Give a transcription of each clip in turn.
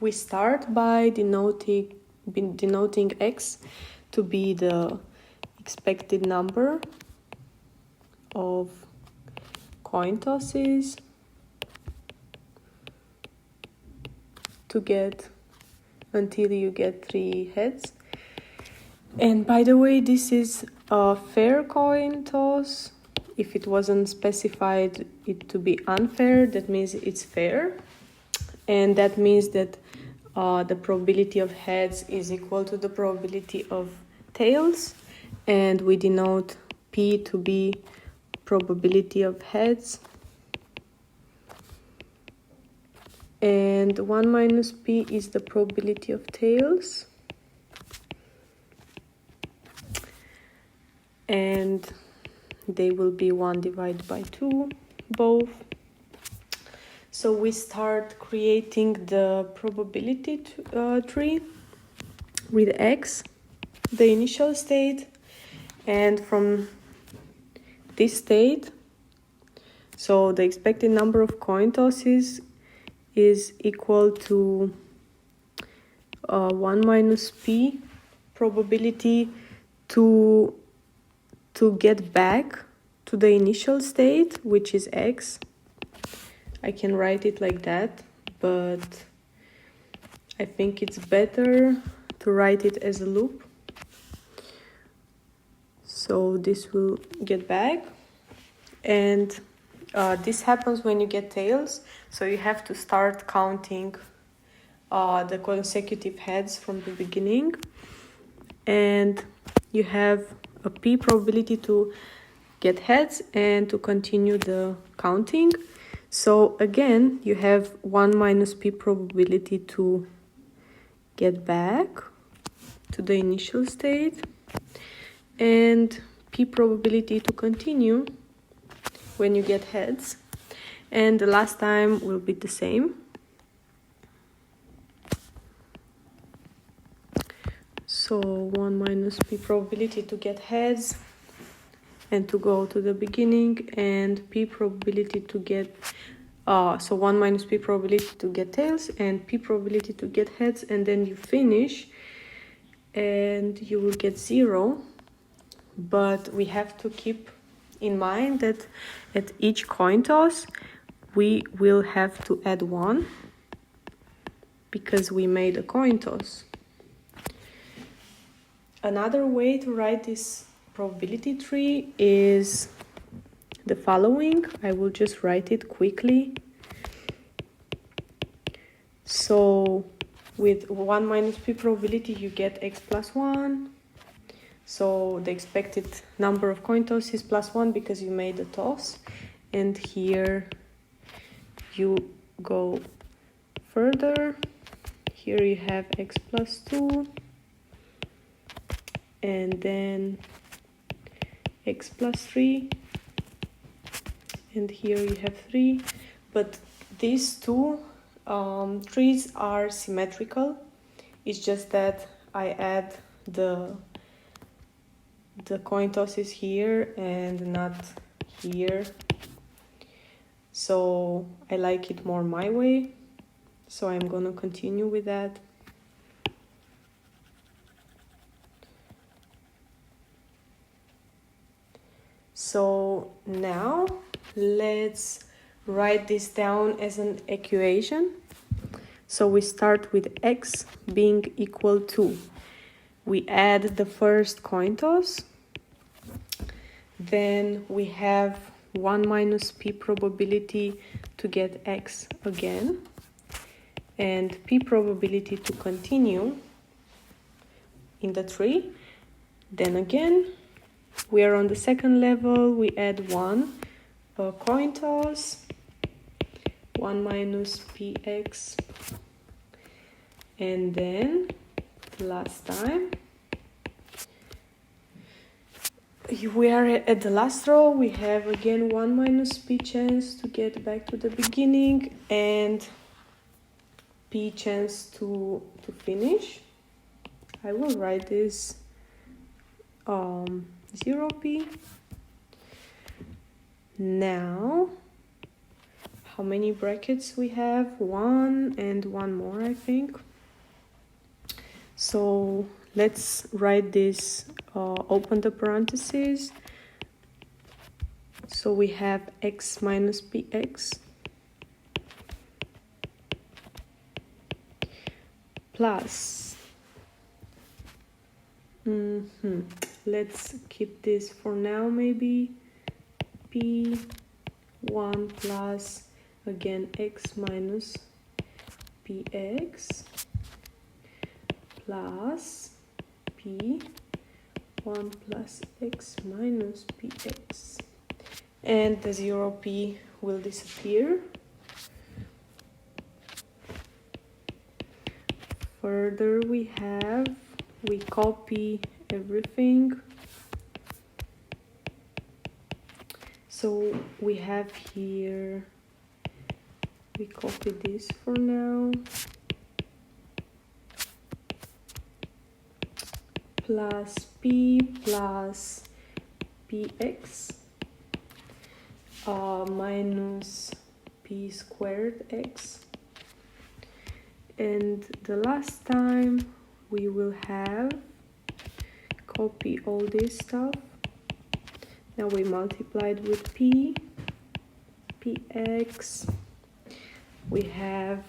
we start by denoting x to be the expected number of coin tosses to get until you get 3 heads. And by the way, this is a fair coin toss. If it wasn't specified it to be unfair, that means it's fair. And that means that the probability of heads is equal to the probability of tails. And we denote P to be probability of heads. And 1 minus P is the probability of tails. And they will be 1 divided by 2, both. So we start creating the probability tree with x, the initial state, and from this state, so the expected number of coin tosses is equal to 1 minus p probability to get back to the initial state, which is x. I can write it like that, but I think it's better to write it as a loop. So this will get back, and this happens when you get tails, so you have to start counting the consecutive heads from the beginning, and you have a p probability to get heads and to continue the counting. So again, you have 1 minus p probability to get back to the initial state, and p probability to continue when you get heads, and the last time will be the same. So 1 minus p probability to get heads and to go to the beginning, and p probability to get so 1 minus p probability to get tails and p probability to get heads, and then you finish and you will get 0. But we have to keep in mind that at each coin toss we will have to add 1 because we made a coin toss. Another way to write this probability tree is the following. I will just write it quickly. So with 1 minus p probability you get x plus 1. So the expected number of coin toss is plus 1 because you made the toss. And here you go further. Here you have x plus 2. And then x plus 3. And here you have 3. But these two trees are symmetrical. It's just that I add the coin tosses here and not here. So I like it more my way. So I'm gonna continue with that. So now let's write this down as an equation. So we start with x being equal to, we add the first coin toss, then we have 1 minus p probability to get x again, and p probability to continue in the tree. Then again, we are on the second level, we add 1 coin toss, 1 minus px, and then last time we are at the last row, we have again 1 minus p chance to get back to the beginning and p chance to finish. I will write this 0p. Now how many brackets we have? 1 and 1 more, I think. So let's write this, open the parentheses. So we have x minus px plus, let's keep this for now, maybe p1 plus, again, x minus px plus p1 plus x minus px, and the 0p will disappear. Further we copy everything. So we have here, we copy this for now, plus p plus px minus p squared x. And the last time we will have, copy all this stuff. Now we multiplied with px, we have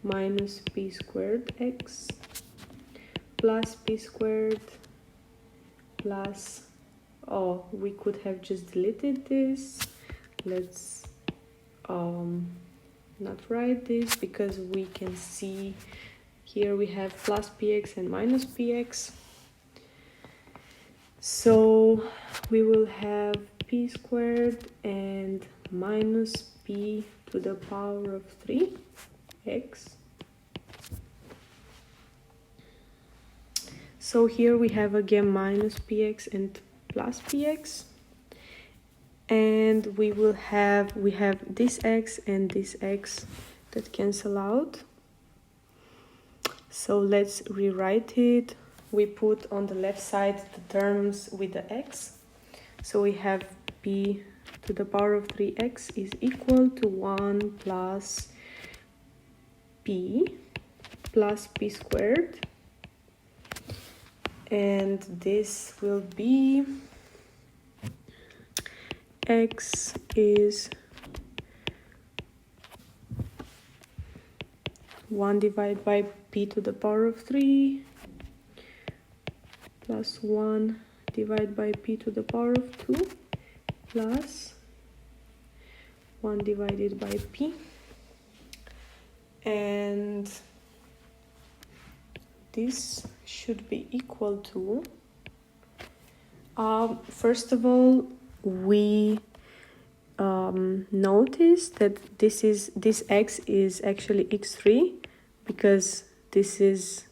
minus p squared x plus p squared plus, oh, we could have just deleted this. Let's not write this, because we can see here we have plus px and minus px. So we will have p squared and minus p to the power of 3x. So here we have again minus px and plus px. And we have this x and this x that cancel out. So let's rewrite it. We put on the left side the terms with the x. So we have p to the power of 3x is equal to 1 plus p squared. And this will be, x is 1 divided by p to the power of 3 plus 1 divided by p to the power of 2 plus 1 divided by p. And this should be equal to, first of all, we notice that this x is actually x3, because this is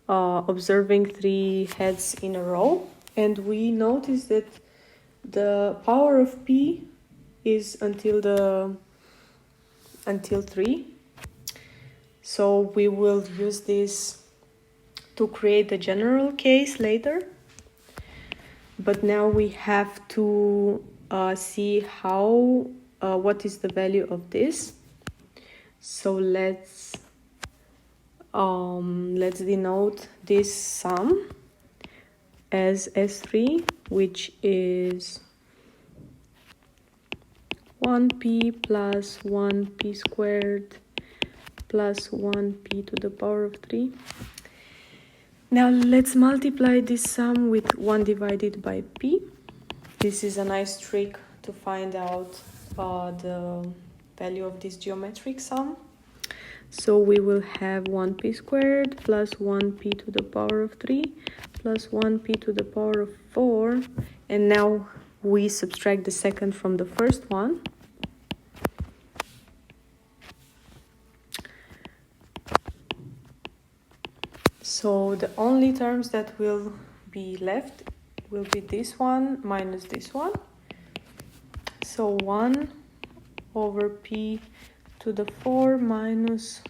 observing 3 heads in a row, and we notice that the power of p is until 3. So we will use this to create the general case later. But now we have to see what is the value of this. So let's denote this sum as S3, which is 1p plus 1p squared plus 1p to the power of 3. Now let's multiply this sum with 1 divided by p. This is a nice trick to find out the value of this geometric sum. So we will have 1p squared plus 1p to the power of 3 plus 1p to the power of 4. And now we subtract the second from the first one. So the only terms that will be left will be this one minus this one. So 1 over p to the 4 minus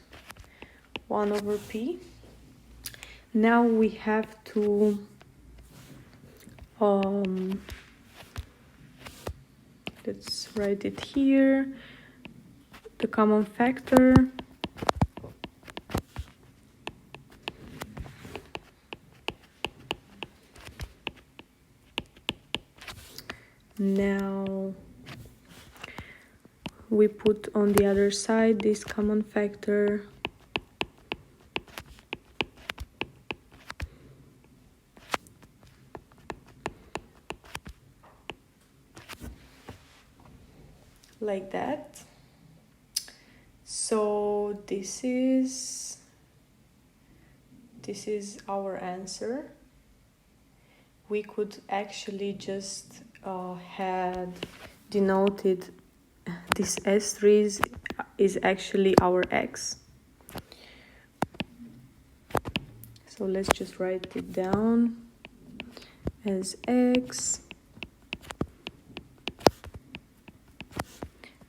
1 over p. Now we have to let's write it here. the common factor. Now we put on the other side this common factor. Like that. So this is our answer. We could actually just had denoted this S3 is actually our X. So let's just write it down as X.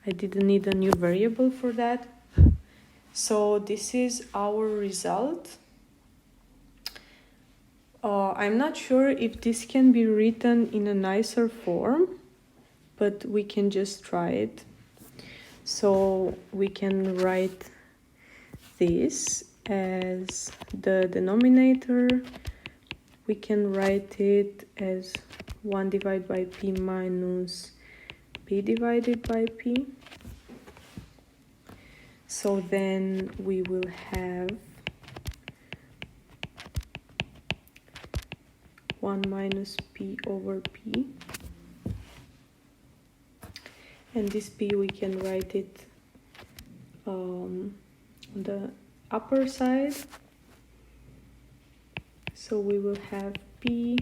I didn't need a new variable for that. So this is our result. I'm not sure if this can be written in a nicer form, but we can just try it. So we can write this as the denominator. We can write it as 1 divided by p minus p divided by p. So then we will have 1 minus p over p. And this p we can write it on the upper side. So we will have p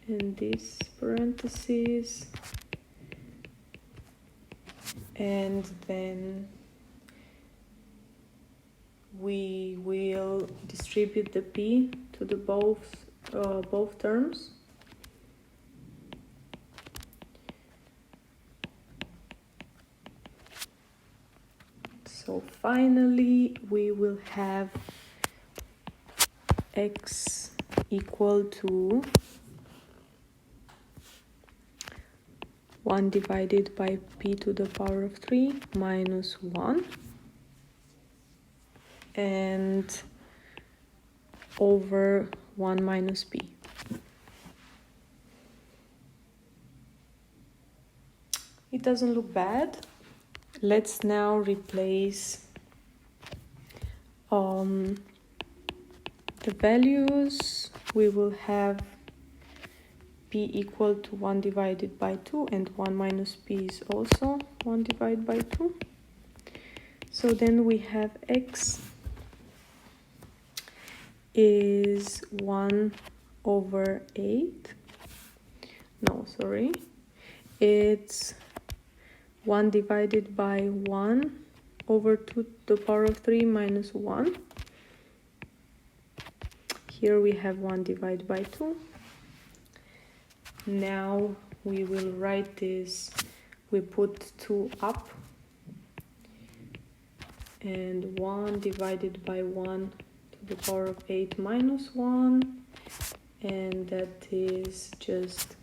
and this parentheses, and then we will distribute the p to the both terms. So finally we will have x equal to 1 divided by p to the power of 3 minus 1 and over 1 minus p. It doesn't look bad. Let's now replace the values. We will have p equal to 1 divided by 2 and 1 minus p is also 1 divided by 2. So then we have x is 1 over 8. No, sorry. It's 1 divided by 1 over 2 to the power of 3 minus 1. Here we have 1 divided by 2. Now we will write this. We put 2 up and 1 divided by 1 to the power of 8 minus 1, and that is just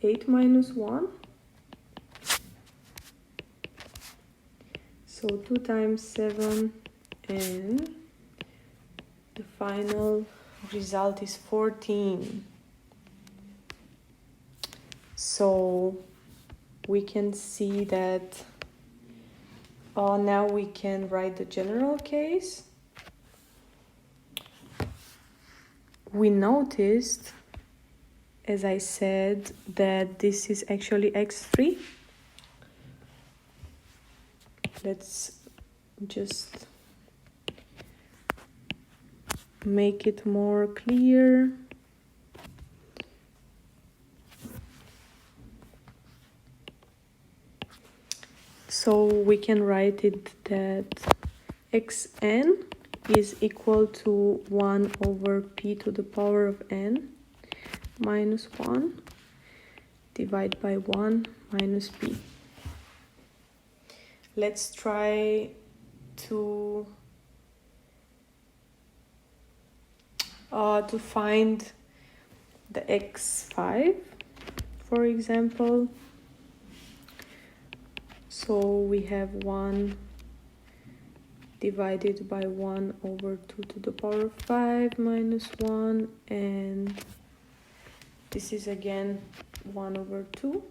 8 minus 1. So 2 times 7, and the final result is 14. So we can see that now we can write the general case. We noticed, as I said, that this is actually x3. Let's just make it more clear. So we can write it that xn is equal to 1 over p to the power of n minus 1 divided by 1 minus p. Let's try to find the x5, for example. So we have 1 divided by 1 over 2 to the power of 5 minus 1, and this is again 1 over 2,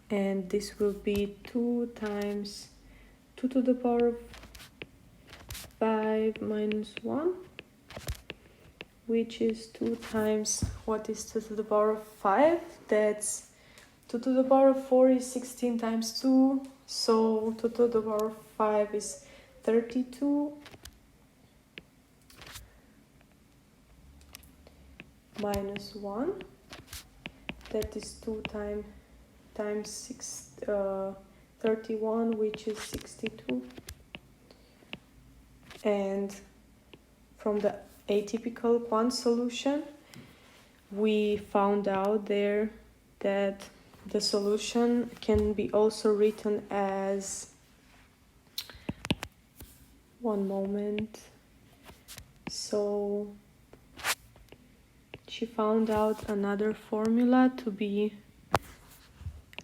and this will be 2 times 2 to the power of 5 minus 1, which is 2 times, what is 2 to the power of 5? That's 2 to the power of 4 is 16 times 2, so 2 to the power of 5 is 32 minus 1, that is 2 times 31, which is 62. And from the atypical quant solution, we found out there that the solution can be also written as, one moment, so she found out another formula to be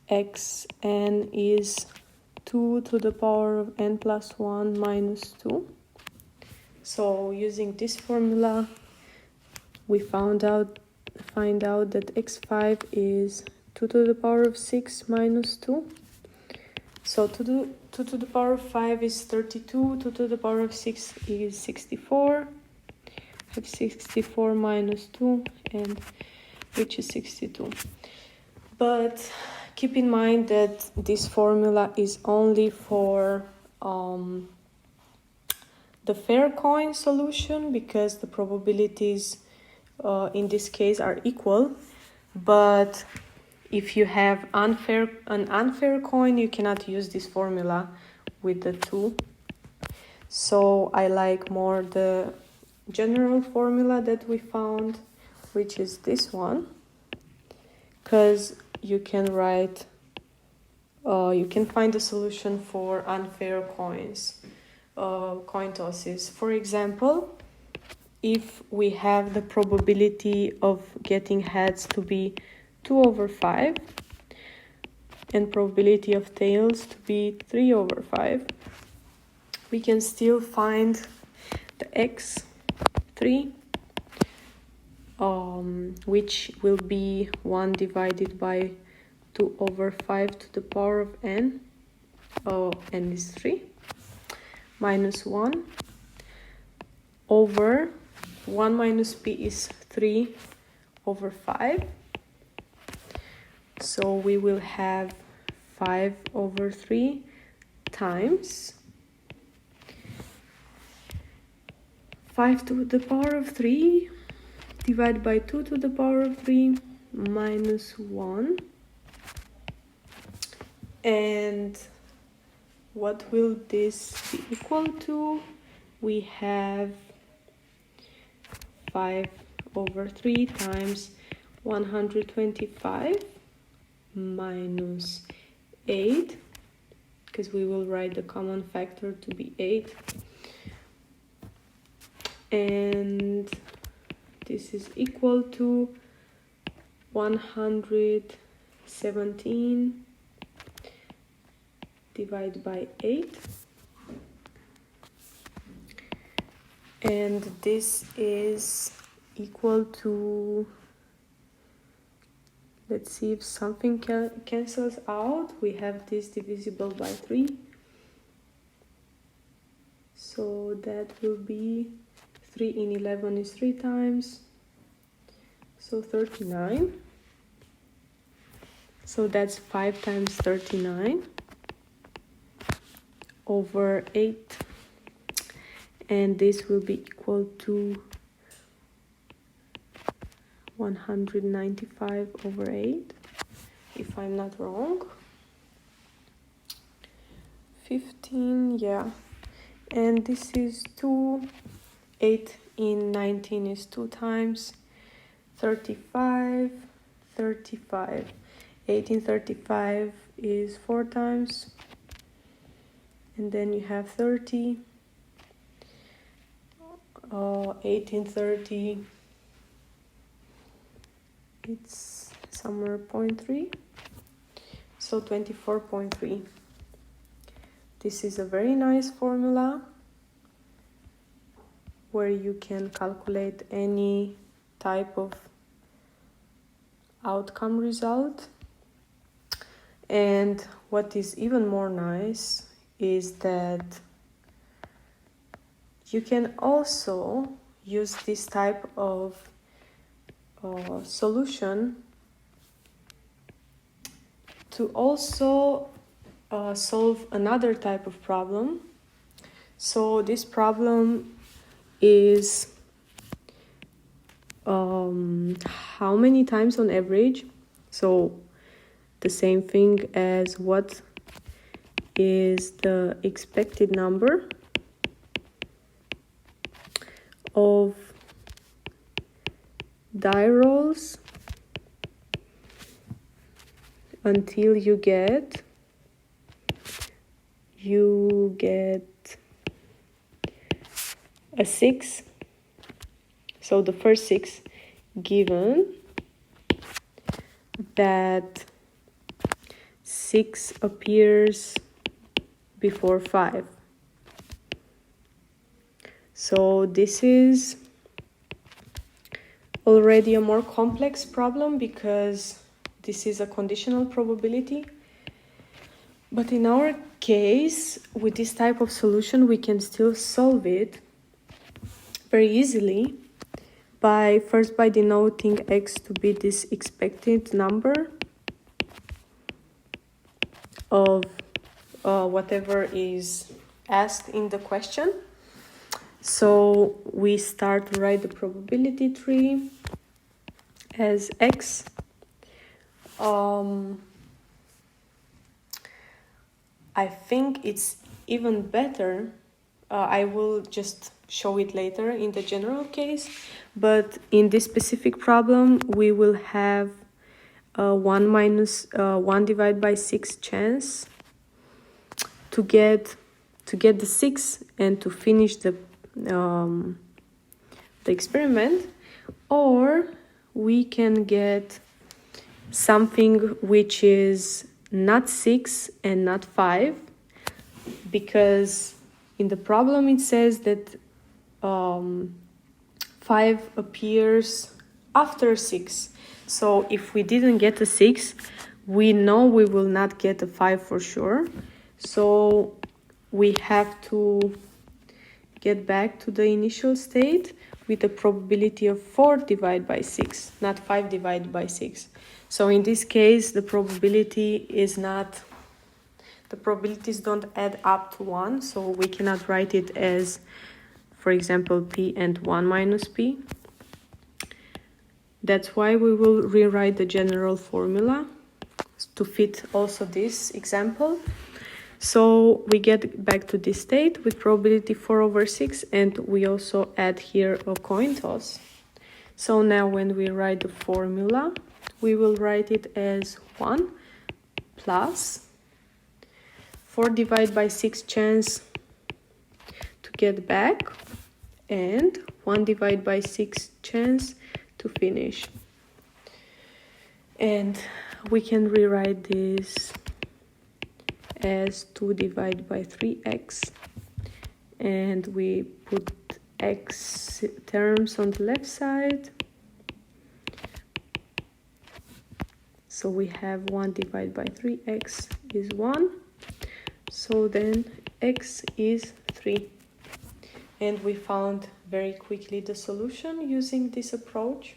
xn is 2 to the power of n plus 1 minus 2. So using this formula, we find out that x5 is 2 to the power of 6 minus 2. So 2 to the power of 5 is 32, 2 to the power of 6 is 64. I have 64 minus 2, and which is 62. But keep in mind that this formula is only for the fair coin solution, because the probabilities in this case are equal. But if you have an unfair coin, you cannot use this formula with the 2. So I like more the general formula that we found, which is this one, because you can write, you can find a solution for unfair coins, coin tosses. For example, if we have the probability of getting heads to be 2 over 5 and probability of tails to be 3 over 5, we can still find the x3, which will be 1 divided by 2 over 5 to the power of n, n is 3, minus 1 over 1 minus p is 3 over 5. So we will have 5 over 3 times 5 to the power of 3 divided by 2 to the power of 3 minus 1. And what will this be equal to? We have 5 over 3 times 125 minus 8, because we will write the common factor to be 8. And this is equal to 117 divided by 8. And this is equal to, let's see if something cancels out. We have this divisible by 3. So that will be 3 in 11 is 3 times. So 39. So that's 5 times 39 over 8. And this will be equal to 195 over 8, if I'm not wrong. 15, yeah. And this is 2. 8 in 19 is 2 times. 35, 35. 8 in 35 is 4 times. And then you have 30. 8 in 30, it's somewhere 0.3. so 24.3. This is a very nice formula where you can calculate any type of outcome result. And what is even more nice is that you can also use this type of solution to also solve another type of problem. So this problem is how many times on average, so the same thing as what is the expected number of die rolls until you get a 6. So the first 6 given that 6 appears before 5. So this is already a more complex problem because this is a conditional probability. But in our case, with this type of solution, we can still solve it very easily by denoting x to be this expected number of whatever is asked in the question. So we start to write the probability tree as x. I think it's even better. I will just show it later in the general case, but in this specific problem, we will have 1 divided by 6 chance to get the 6 and to finish the experiment, or we can get something which is not 6 and not 5, because in the problem it says that 5 appears after 6. So if we didn't get a 6, we know we will not get a 5 for sure. So we have to get back to the initial state with a probability of 4 divided by 6, not 5 divided by 6. So in this case, the probabilities don't add up to 1, so we cannot write it as, for example, p and 1 minus p. That's why we will rewrite the general formula to fit also this example. So we get back to this state with probability 4/6, and we also add here a coin toss. So now when we write the formula, we will write it as 1 plus 4 divided by 6 chance to get back, and 1 divided by 6 chance to finish. And we can rewrite this as 2 divided by 3x, and we put x terms on the left side. So we have 1 divided by 3x is 1. So then x is 3. And we found very quickly the solution using this approach.